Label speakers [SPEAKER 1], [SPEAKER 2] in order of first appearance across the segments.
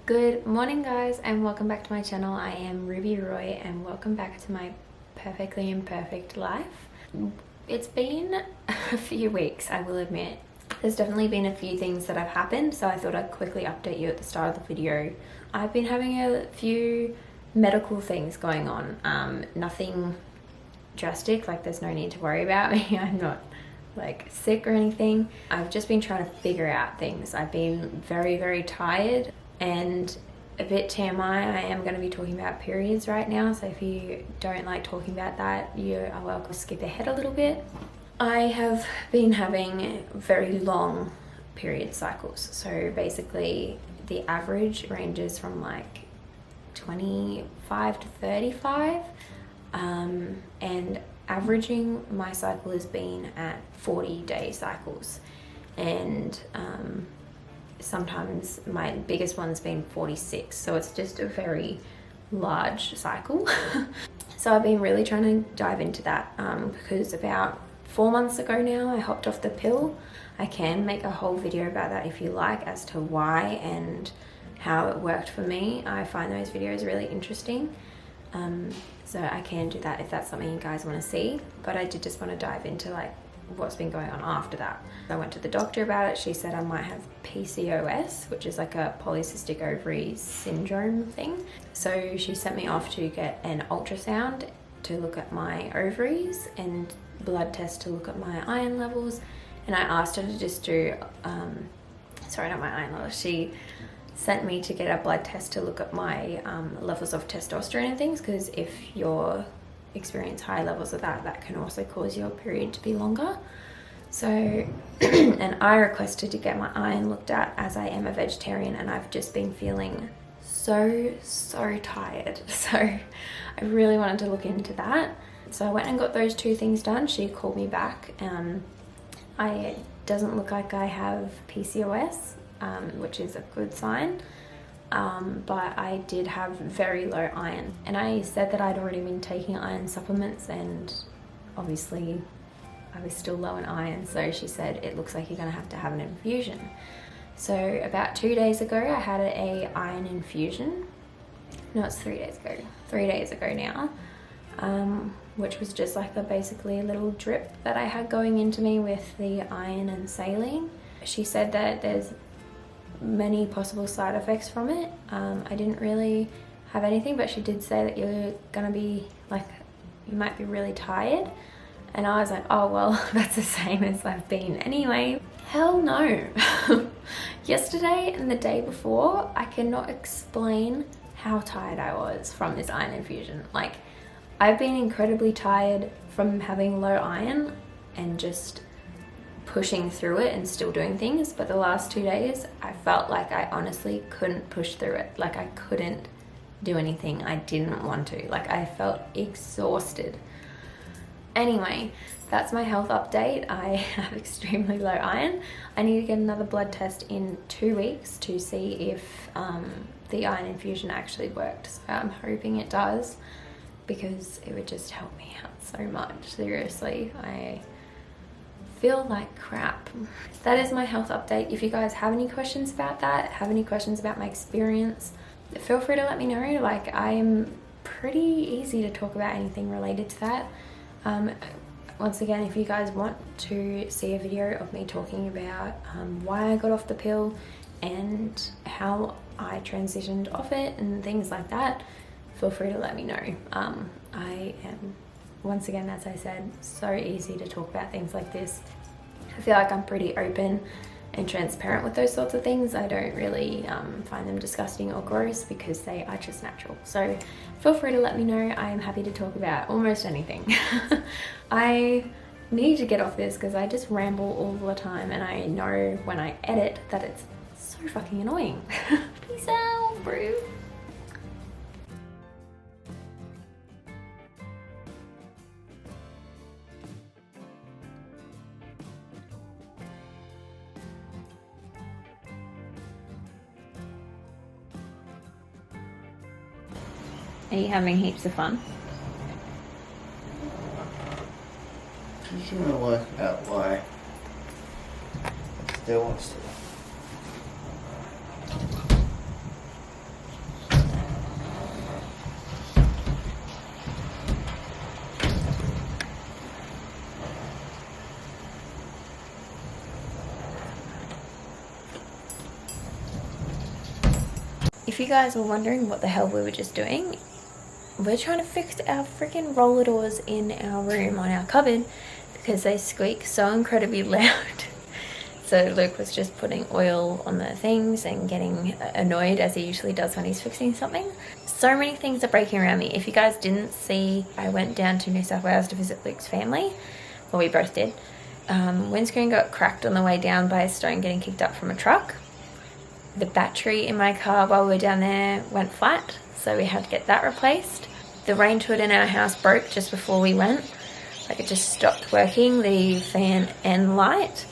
[SPEAKER 1] Good morning guys and welcome back to my channel. I am Ruby Roy and welcome back to my perfectly imperfect life. It's been a few weeks, I will admit. There's definitely been a few things that have happened, so I thought I'd quickly update you at the start of the video. I've been having a few medical things going on. Nothing drastic, like there's no need to worry about me. I'm not like sick or anything. I've just been trying to figure out things. I've been very tired and a bit TMI. I am going to be talking about periods right now, so if you don't like talking about that, you are welcome to skip ahead a little bit. I have been having very long period cycles, so basically the average ranges from like 25 to 35, and averaging my cycle has been at 40-day cycles, and sometimes my biggest one's been 46, so it's just a very large cycle. So I've been really trying to dive into that because about 4 months ago now I hopped off the pill. I can make a whole video about that if you like, as to why and how it worked for me. I find those videos really interesting, so I can do that if that's something you guys want to see. But I did just want to dive into like what's been going on after that. I went to the doctor about it. She said I might have PCOS, which is like a polycystic ovary syndrome thing. So she sent me off to get an ultrasound to look at my ovaries and blood test to look at my iron levels. And I asked her to just do, sorry, not my iron levels. She sent me to get a blood test to look at my levels of testosterone and things, because if you're experience high levels of that can also cause your period to be longer. So and I requested to get my iron looked at, as I am a vegetarian and I've just been feeling so tired, so I really wanted to look into that. So I went and got those two things done. She called me back. It doesn't look like I have PCOS, which is a good sign. But I did have very low iron, and I said that I'd already been taking iron supplements, and obviously I was still low in iron. So she said it looks like you're going to have an infusion. So about 2 days ago I had a iron infusion. No, it's 3 days ago. 3 days ago now, which was just like basically a little drip that I had going into me with the iron and saline. She said that there's many possible side effects from it. I didn't really have anything, but she did say that you're gonna be like, you might be really tired. And I was like, oh well, that's the same as I've been anyway. Hell no. Yesterday and the day before, I cannot explain how tired I was from this iron infusion. Like, I've been incredibly tired from having low iron and just pushing through it and still doing things, but the last 2 days I felt like I honestly couldn't push through it. Like I couldn't do anything. I didn't want to. Like I felt exhausted. Anyway, that's my health update. I have extremely low iron. I need to get another blood test in 2 weeks to see if the iron infusion actually worked. So I'm hoping it does, because it would just help me out so much. Seriously, I feel like crap. That is my health update. If you guys have any questions about that, have any questions about my experience, feel free to let me know. Like, I'm pretty easy to talk about anything related to that. Once again, if you guys want to see a video of me talking about why I got off the pill and how I transitioned off it and things like that, feel free to let me know. I am, once again, as I said, so easy to talk about things like this. I feel like I'm pretty open and transparent with those sorts of things. I don't really find them disgusting or gross, because they are just natural. So feel free to let me know. I am happy to talk about almost anything. I need to get off this because I just ramble all the time, and I know when I edit that it's so fucking annoying. Peace out, bro. Are you having heaps of fun?
[SPEAKER 2] She's gonna work out why it still wants to.
[SPEAKER 1] if you guys were wondering what the hell we were just doing, we're trying to fix our freaking roller doors in our room on our cupboard because they squeak so incredibly loud. So Luke was just putting oil on the things and getting annoyed, as he usually does when he's fixing something. So many things are breaking around me. If you guys didn't see, I went down to New South Wales to visit Luke's family. Well, we both did. Windscreen got cracked on the way down by a stone getting kicked up from a truck. The battery in my car while we were down there went flat, so we had to get that replaced. The range hood in our house broke just before we went. Like, it just stopped working, the fan and light.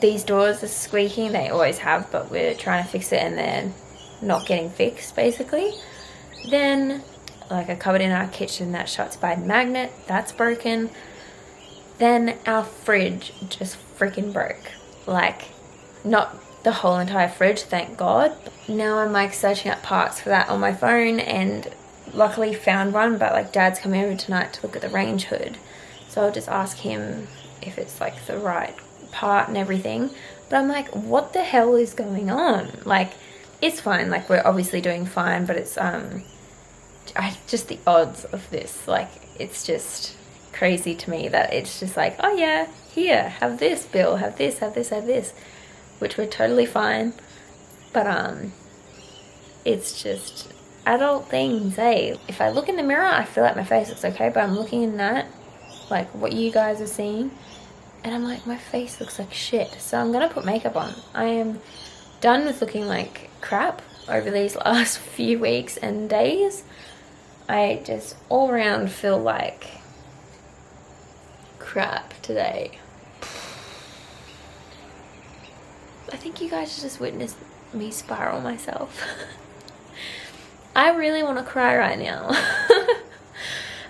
[SPEAKER 1] These doors are squeaking, they always have, but we're trying to fix it and they're not getting fixed, basically. Then, like, a cupboard in our kitchen that shuts by magnet, that's broken. Then our fridge just freaking broke. Like, not the whole entire fridge, thank God. Now I'm like searching up parts for that on my phone and luckily found one, but like Dad's coming over tonight to look at the range hood. So I'll just ask him if it's like the right part and everything. But I'm like, what the hell is going on? Like, it's fine, like we're obviously doing fine, but it's just the odds of this, like, it's just crazy to me that it's just like, oh yeah, here, have this, Bill, have this, have this, have this, which we're totally fine. But it's just adult things, eh? If I look in the mirror, I feel like my face looks okay, but I'm looking in that, like what you guys are seeing, and I'm like, my face looks like shit. So I'm gonna put makeup on. I am done with looking like crap over these last few weeks and days. I just all around feel like crap today. I think you guys just witnessed me spiral myself. I really want to cry right now.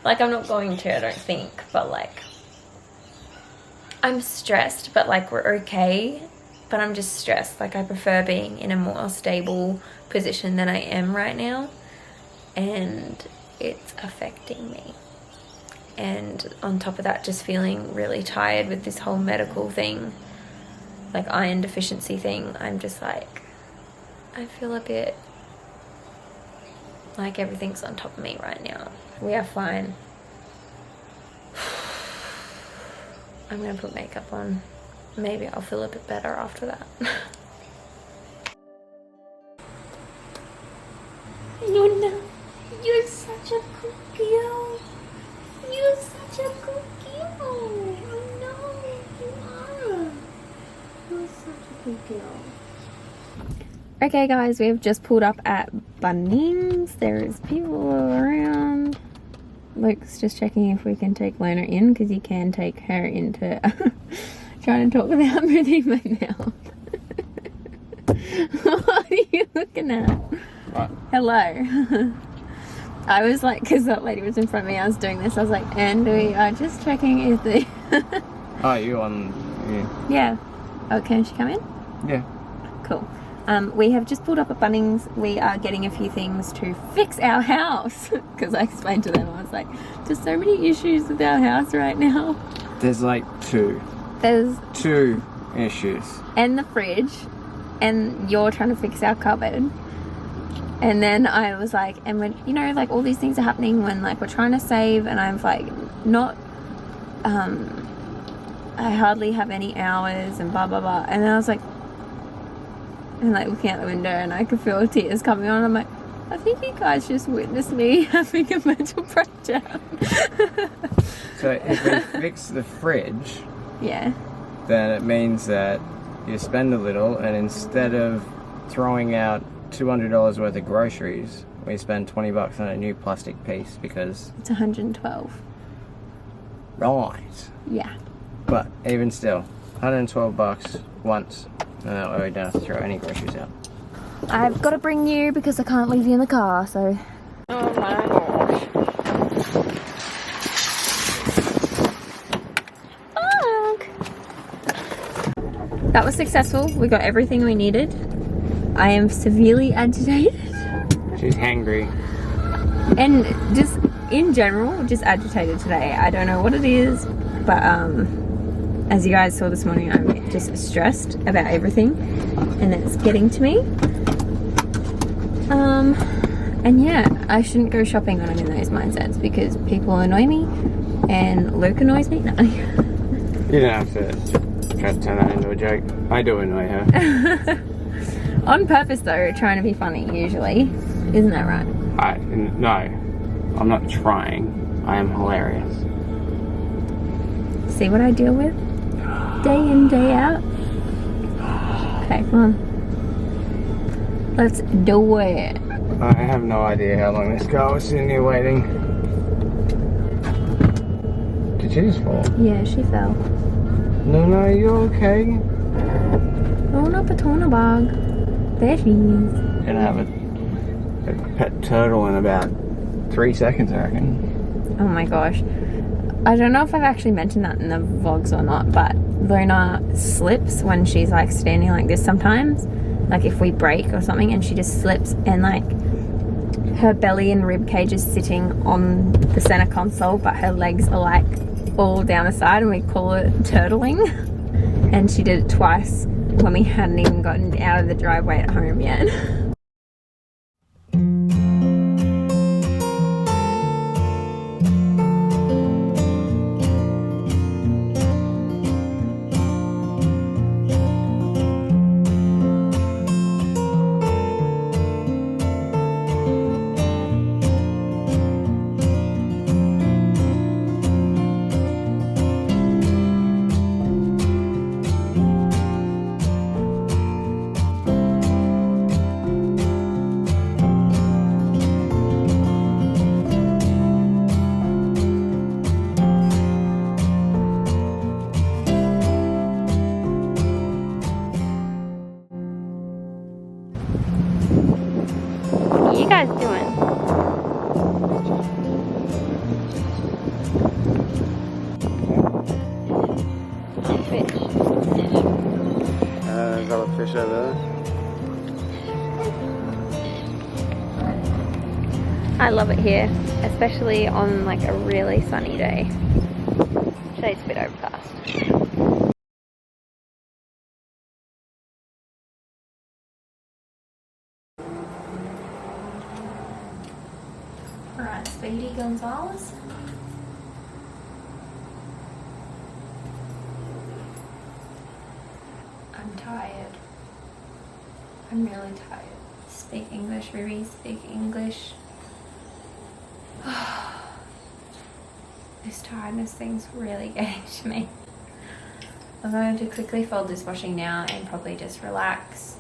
[SPEAKER 1] Like, I'm not going to, I don't think, but like, I'm stressed, but like we're okay, but I'm just stressed. Like, I prefer being in a more stable position than I am right now, and it's affecting me. And on top of that, just feeling really tired with this whole medical thing, like iron deficiency thing. I'm just like, I feel a bit like everything's on top of me right now. We are fine. I'm gonna put makeup on. Maybe I'll feel a bit better after that. Luna, you're such a good girl. You're such a good girl. I know you are. You're such a good girl. Okay guys, we've just pulled up at Bunnings. There's people around. Luke's just checking if we can take Luna in, because you can take her into trying to talk without moving my mouth. What are you looking at?
[SPEAKER 2] What?
[SPEAKER 1] Hello. I was like, because that lady was in front of me, I was doing this, I was like, and we are just checking if the...
[SPEAKER 2] Oh, you on...
[SPEAKER 1] Yeah. Oh, can she come in?
[SPEAKER 2] Yeah.
[SPEAKER 1] Cool. We have just pulled up at Bunnings. We are getting a few things to fix our house, because I explained to them, I was like, there's so many issues with our house right now.
[SPEAKER 2] There's like two.
[SPEAKER 1] There's
[SPEAKER 2] 2 issues.
[SPEAKER 1] And the fridge, and you're trying to fix our cupboard. And then I was like, and when, you know, like all these things are happening when like we're trying to save, and I'm like, not, I hardly have any hours and blah, blah, blah. And then I was like, and like looking out the window, and I could feel tears coming on. I'm like, I think you guys just witnessed me having a mental breakdown.
[SPEAKER 2] So if we fix the fridge,
[SPEAKER 1] yeah,
[SPEAKER 2] then it means that you spend a little, and instead of throwing out $200 worth of groceries, we spend $20 on a new plastic piece, because
[SPEAKER 1] it's 112.
[SPEAKER 2] Right.
[SPEAKER 1] Yeah.
[SPEAKER 2] But even still, $112 once, and that way we don't have to throw any groceries out.
[SPEAKER 1] I've got to bring you because I can't leave you in the car, so...
[SPEAKER 2] Oh my gosh.
[SPEAKER 1] Fuck! That was successful. We got everything we needed. I am severely agitated.
[SPEAKER 2] She's hangry.
[SPEAKER 1] And just, in general, just agitated today. I don't know what it is, but as you guys saw this morning, I'm just stressed about everything, and it's getting to me. And yeah, I shouldn't go shopping when I'm in those mindsets because people annoy me and Luke annoys me. No.
[SPEAKER 2] You don't have to try to turn that into a joke. I do annoy her.
[SPEAKER 1] On purpose though, trying to be funny usually. Isn't that right?
[SPEAKER 2] No, I'm not trying. I am hilarious.
[SPEAKER 1] See what I deal with? Day in, day out. Okay, come on. Let's do it.
[SPEAKER 2] I have no idea how long this car was sitting here waiting. Did she just fall?
[SPEAKER 1] Yeah, she fell.
[SPEAKER 2] No, you okay?
[SPEAKER 1] Oh, not Patona bug. There she is.
[SPEAKER 2] Gonna have a pet turtle in about 3 seconds, I reckon.
[SPEAKER 1] Oh my gosh. I don't know if I've actually mentioned that in the vlogs or not, but Luna slips when she's like standing like this sometimes. Like if we break or something and she just slips and like her belly and rib cage is sitting on the center console, but her legs are like all down the side and we call it turtling. And she did it twice when we hadn't even gotten out of the driveway at home yet. What are you guys doing? Fish.
[SPEAKER 2] There's other fish over there.
[SPEAKER 1] I love it here, especially on like a really sunny day. Today's a bit overcast. Alright, Speedy Gonzalez. I'm tired. I'm really tired. Speak English, Ruby, speak English. This tiredness thing's really getting to me. I'm going to quickly fold this washing now and probably just relax,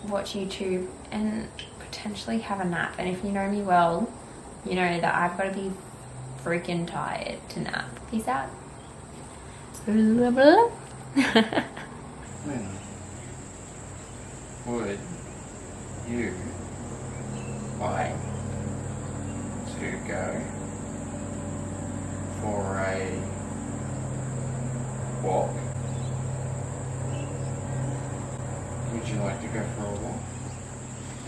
[SPEAKER 1] watch YouTube and potentially have a nap. And if you know me well, you know that I've got to be freaking tired to nap. Peace out. Blah, blah.
[SPEAKER 2] When would you like to go for a walk? Would you like to go for a walk?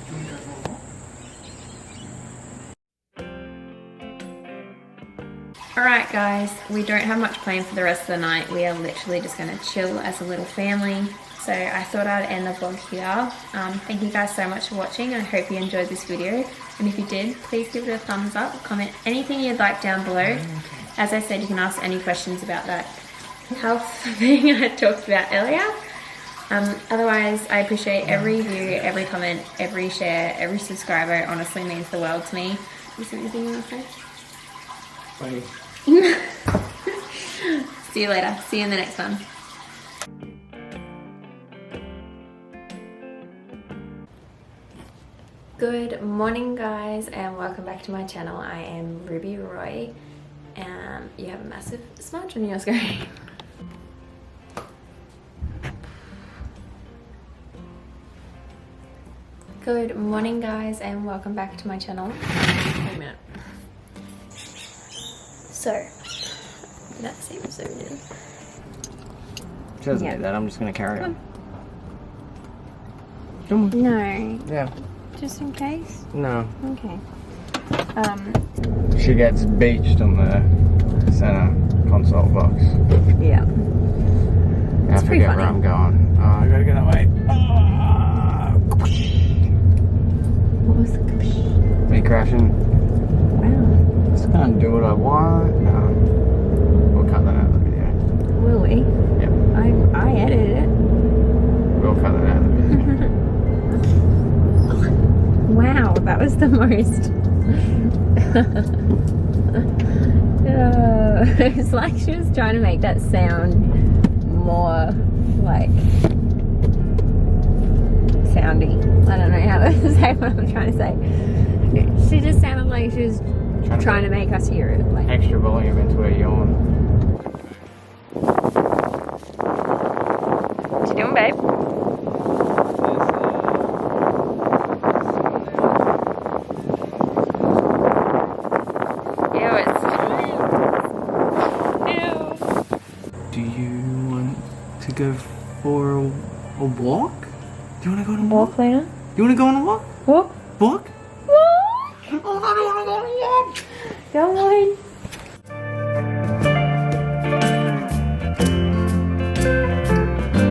[SPEAKER 2] Do you want to go for a walk?
[SPEAKER 1] Alright guys, we don't have much planned for the rest of the night. We are literally just going to chill as a little family. So I thought I'd end the vlog here. Thank you guys so much for watching. I hope you enjoyed this video. And if you did, please give it a thumbs up, comment anything you'd like down below. As I said, you can ask any questions about that health thing I talked about earlier. Otherwise, I appreciate every view, every comment, every share, every subscriber. It honestly means the world to me. Is there anything you want to say?
[SPEAKER 2] Bye.
[SPEAKER 1] See you later. See you in the next one. Good morning guys and welcome back to my channel. I am Ruby Roy and you have a massive smudge on your screen. Good morning guys and welcome back to my channel. Wait a minute. So, that seems so good.
[SPEAKER 2] She doesn't need that, I'm just going to carry on. Come on.
[SPEAKER 1] No.
[SPEAKER 2] Yeah.
[SPEAKER 1] Just in case?
[SPEAKER 2] No.
[SPEAKER 1] Okay.
[SPEAKER 2] She gets beached on the center console box.
[SPEAKER 1] Yeah.
[SPEAKER 2] I forget where I'm going. Oh, I gotta get away.
[SPEAKER 1] What was the
[SPEAKER 2] Me crashing.
[SPEAKER 1] wow.
[SPEAKER 2] Just can't do what I want. No. We'll cut that out of the video.
[SPEAKER 1] Will we?
[SPEAKER 2] Yep.
[SPEAKER 1] I edited it.
[SPEAKER 2] We'll cut that out of the video.
[SPEAKER 1] Wow, that was the most. It's like she was trying to make that sound more like soundy. I don't know how to say what I'm trying to say. She just sounded like she was trying to make us hear it. Like
[SPEAKER 2] Extra volume into a yawn.
[SPEAKER 1] what you doing, babe?
[SPEAKER 2] Do you want to go for a walk? Do you want to go on a walk?
[SPEAKER 1] Walk, Lena?
[SPEAKER 2] You want to go on a walk?
[SPEAKER 1] Walk?
[SPEAKER 2] Walk?
[SPEAKER 1] Walk?
[SPEAKER 2] Oh, I don't want to go on a walk.
[SPEAKER 1] Go on.